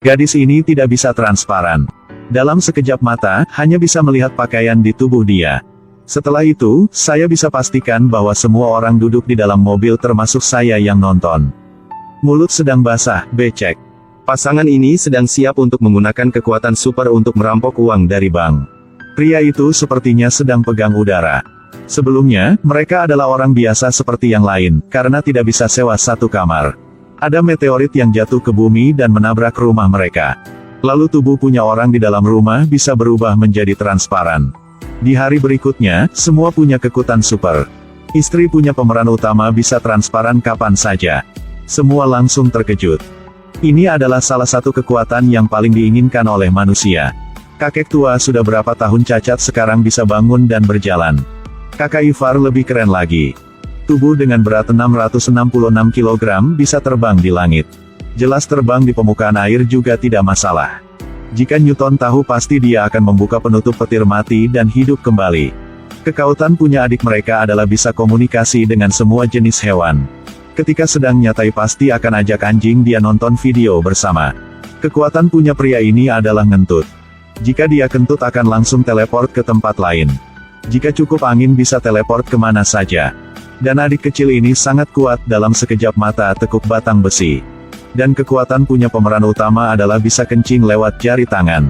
Gadis ini tidak bisa transparan. Dalam sekejap mata, hanya bisa melihat pakaian di tubuh dia. Setelah itu, saya bisa pastikan bahwa semua orang duduk di dalam mobil termasuk saya yang nonton. Mulut sedang basah, becek. Pasangan ini sedang siap untuk menggunakan kekuatan super untuk merampok uang dari bank. Pria itu sepertinya sedang pegang udara. Sebelumnya, mereka adalah orang biasa seperti yang lain, karena tidak bisa sewa satu kamar. Ada meteorit yang jatuh ke bumi dan menabrak rumah mereka. Lalu tubuh punya orang di dalam rumah bisa berubah menjadi transparan. Di hari berikutnya, semua punya kekuatan super. Istri punya pemeran utama bisa transparan kapan saja. Semua langsung terkejut. Ini adalah salah satu kekuatan yang paling diinginkan oleh manusia. Kakek tua sudah berapa tahun cacat sekarang bisa bangun dan berjalan. Kakak Ivar lebih keren lagi. Tubuh dengan berat 666 kg bisa terbang di langit. Jelas terbang di permukaan air juga tidak masalah. Jika Newton tahu pasti dia akan membuka penutup petir mati dan hidup kembali. Kekautan punya adik mereka adalah bisa komunikasi dengan semua jenis hewan. Ketika sedang nyatai pasti akan ajak anjing dia nonton video bersama. Kekuatan punya pria ini adalah ngentut. Jika dia kentut akan langsung teleport ke tempat lain. Jika cukup angin bisa teleport kemana saja. Dan adik kecil ini sangat kuat dalam sekejap mata tekuk batang besi. Dan kekuatan punya pemeran utama adalah bisa kencing lewat jari tangan.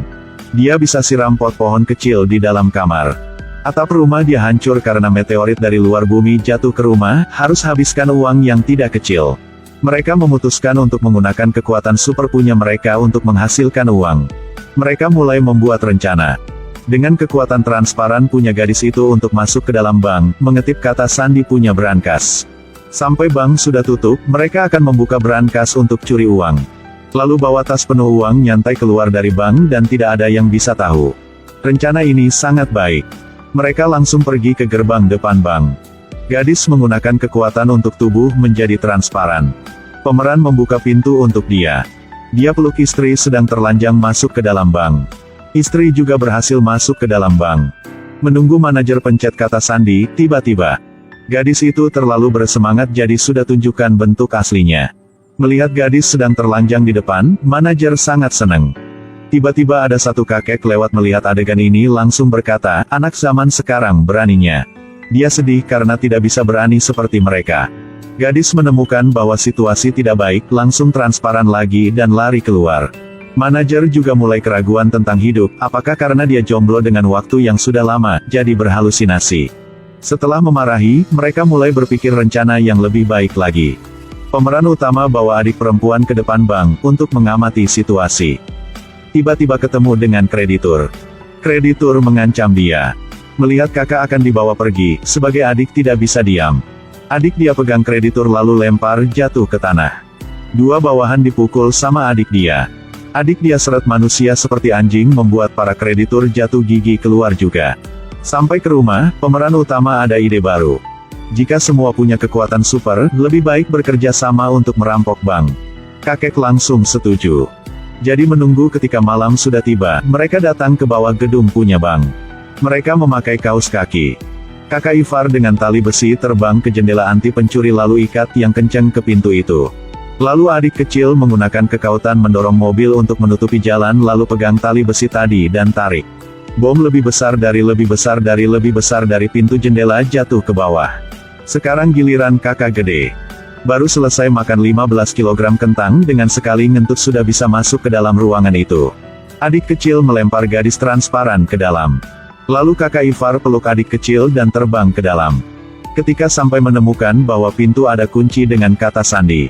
Dia bisa siram pot pohon kecil di dalam kamar. Atap rumah dia hancur karena meteorit dari luar bumi jatuh ke rumah, harus habiskan uang yang tidak kecil. Mereka memutuskan untuk menggunakan kekuatan super punya mereka untuk menghasilkan uang. Mereka mulai membuat rencana. Dengan kekuatan transparan punya gadis itu untuk masuk ke dalam bank, mengetik kata sandi punya brankas. Sampai bank sudah tutup, mereka akan membuka brankas untuk curi uang. Lalu bawa tas penuh uang nyantai keluar dari bank dan tidak ada yang bisa tahu. Rencana ini sangat baik. Mereka langsung pergi ke gerbang depan bank. Gadis menggunakan kekuatan untuk tubuh menjadi transparan. Pemeran membuka pintu untuk dia. Dia peluk istri sedang terlanjang masuk ke dalam bank. Istri juga berhasil masuk ke dalam bank. Menunggu manajer pencet kata sandi, tiba-tiba. Gadis itu terlalu bersemangat jadi sudah tunjukkan bentuk aslinya. Melihat gadis sedang terlanjang di depan, manajer sangat senang. Tiba-tiba ada satu kakek lewat melihat adegan ini langsung berkata, anak zaman sekarang beraninya. Dia sedih karena tidak bisa berani seperti mereka. Gadis menemukan bahwa situasi tidak baik, langsung transparan lagi dan lari keluar. Manajer juga mulai keraguan tentang hidup, apakah karena dia jomblo dengan waktu yang sudah lama, jadi berhalusinasi. Setelah memarahi, mereka mulai berpikir rencana yang lebih baik lagi. Pemeran utama bawa adik perempuan ke depan bank, untuk mengamati situasi. Tiba-tiba ketemu dengan kreditur. Kreditur mengancam dia. Melihat kakak akan dibawa pergi, sebagai adik tidak bisa diam. Adik dia pegang kreditur lalu lempar jatuh ke tanah. Dua bawahan dipukul sama adik dia. Adik dia seret manusia seperti anjing membuat para kreditur jatuh gigi keluar juga. Sampai ke rumah, pemeran utama ada ide baru. Jika semua punya kekuatan super, lebih baik bekerja sama untuk merampok bank. Kakek langsung setuju. Jadi menunggu ketika malam sudah tiba, mereka datang ke bawah gedung punya bank. Mereka memakai kaos kaki. Kakak Ivar dengan tali besi terbang ke jendela anti pencuri lalu ikat yang kencang ke pintu itu. Lalu adik kecil menggunakan kekautan mendorong mobil untuk menutupi jalan lalu pegang tali besi tadi dan tarik. Bom lebih besar dari pintu jendela jatuh ke bawah. Sekarang giliran kakak gede. Baru selesai makan 15 kg kentang dengan sekali ngentut sudah bisa masuk ke dalam ruangan itu. Adik kecil melempar gadis transparan ke dalam. Lalu kakak Ivar peluk adik kecil dan terbang ke dalam. Ketika sampai menemukan bahwa pintu ada kunci dengan kata sandi.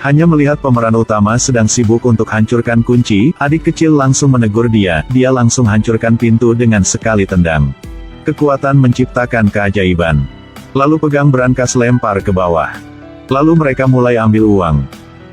Hanya melihat pemeran utama sedang sibuk untuk hancurkan kunci, adik kecil langsung menegur dia langsung hancurkan pintu dengan sekali tendang. Kekuatan menciptakan keajaiban. Lalu pegang brankas lempar ke bawah. Lalu mereka mulai ambil uang.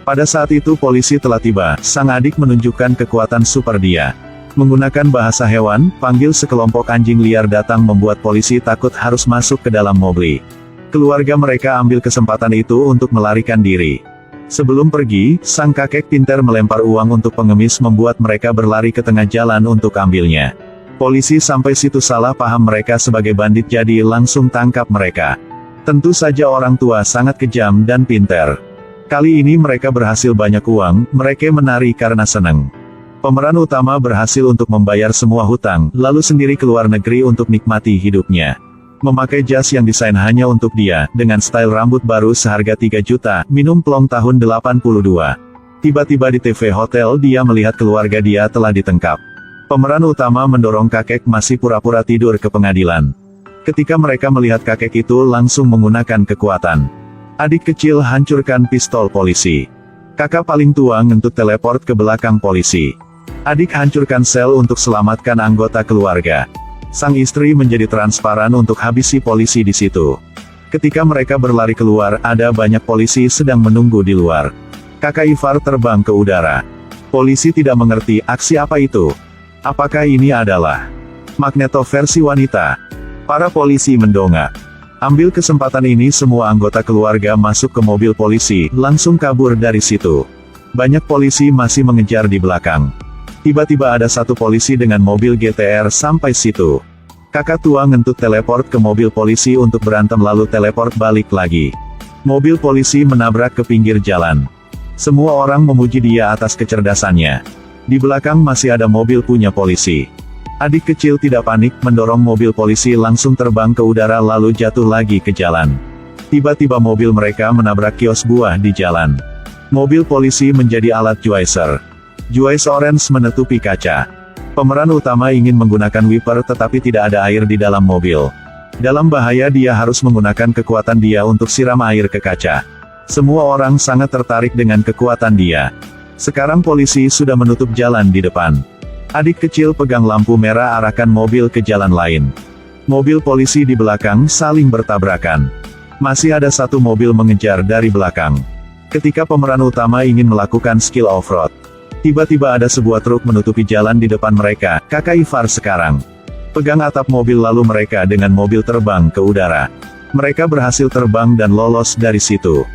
Pada saat itu polisi telah tiba, sang adik menunjukkan kekuatan super dia. Menggunakan bahasa hewan, panggil sekelompok anjing liar datang membuat polisi takut harus masuk ke dalam mobil. Keluarga mereka ambil kesempatan itu untuk melarikan diri. Sebelum pergi, sang kakek pintar melempar uang untuk pengemis membuat mereka berlari ke tengah jalan untuk ambilnya. Polisi sampai situ salah paham mereka sebagai bandit jadi langsung tangkap mereka. Tentu saja orang tua sangat kejam dan pintar. Kali ini mereka berhasil banyak uang, mereka menari karena senang. Pemeran utama berhasil untuk membayar semua hutang, lalu sendiri ke luar negeri untuk nikmati hidupnya. Memakai jas yang desain hanya untuk dia, dengan style rambut baru seharga 3 juta, minum plong tahun 82. Tiba-tiba di TV hotel dia melihat keluarga dia telah ditangkap. Pemeran utama mendorong kakek masih pura-pura tidur ke pengadilan. Ketika mereka melihat kakek itu langsung menggunakan kekuatan. Adik kecil hancurkan pistol polisi. Kakak paling tua ngentut teleport ke belakang polisi. Adik hancurkan sel untuk selamatkan anggota keluarga. Sang istri menjadi transparan untuk habisi polisi di situ. Ketika mereka berlari keluar, ada banyak polisi sedang menunggu di luar. Kakak Ivar terbang ke udara. Polisi tidak mengerti aksi apa itu. Apakah ini adalah Magneto versi wanita? Para polisi mendongak. Ambil kesempatan ini semua anggota keluarga masuk ke mobil polisi, langsung kabur dari situ. Banyak polisi masih mengejar di belakang. Tiba-tiba ada satu polisi dengan mobil GTR sampai situ. Kakak tua ngentut teleport ke mobil polisi untuk berantem lalu teleport balik lagi. Mobil polisi menabrak ke pinggir jalan. Semua orang memuji dia atas kecerdasannya. Di belakang masih ada mobil punya polisi. Adik kecil tidak panik, mendorong mobil polisi langsung terbang ke udara lalu jatuh lagi ke jalan. Tiba-tiba mobil mereka menabrak kios buah di jalan. Mobil polisi menjadi alat juicer. Juice orange menutupi kaca. Pemeran utama ingin menggunakan wiper tetapi tidak ada air di dalam mobil. Dalam bahaya dia harus menggunakan kekuatan dia untuk siram air ke kaca. Semua orang sangat tertarik dengan kekuatan dia. Sekarang polisi sudah menutup jalan di depan. Adik kecil pegang lampu merah arahkan mobil ke jalan lain. Mobil polisi di belakang saling bertabrakan. Masih ada satu mobil mengejar dari belakang. Ketika pemeran utama ingin melakukan skill off-road, tiba-tiba ada sebuah truk menutupi jalan di depan mereka. Kakak Ivar sekarang pegang atap mobil lalu mereka dengan mobil terbang ke udara. Mereka berhasil terbang dan lolos dari situ.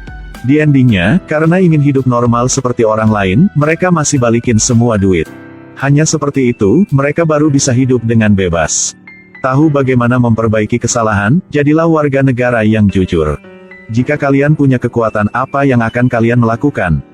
Di endingnya, karena ingin hidup normal seperti orang lain, mereka masih balikin semua duit. Hanya seperti itu, mereka baru bisa hidup dengan bebas. Tahu bagaimana memperbaiki kesalahan, jadilah warga negara yang jujur. Jika kalian punya kekuatan, apa yang akan kalian melakukan?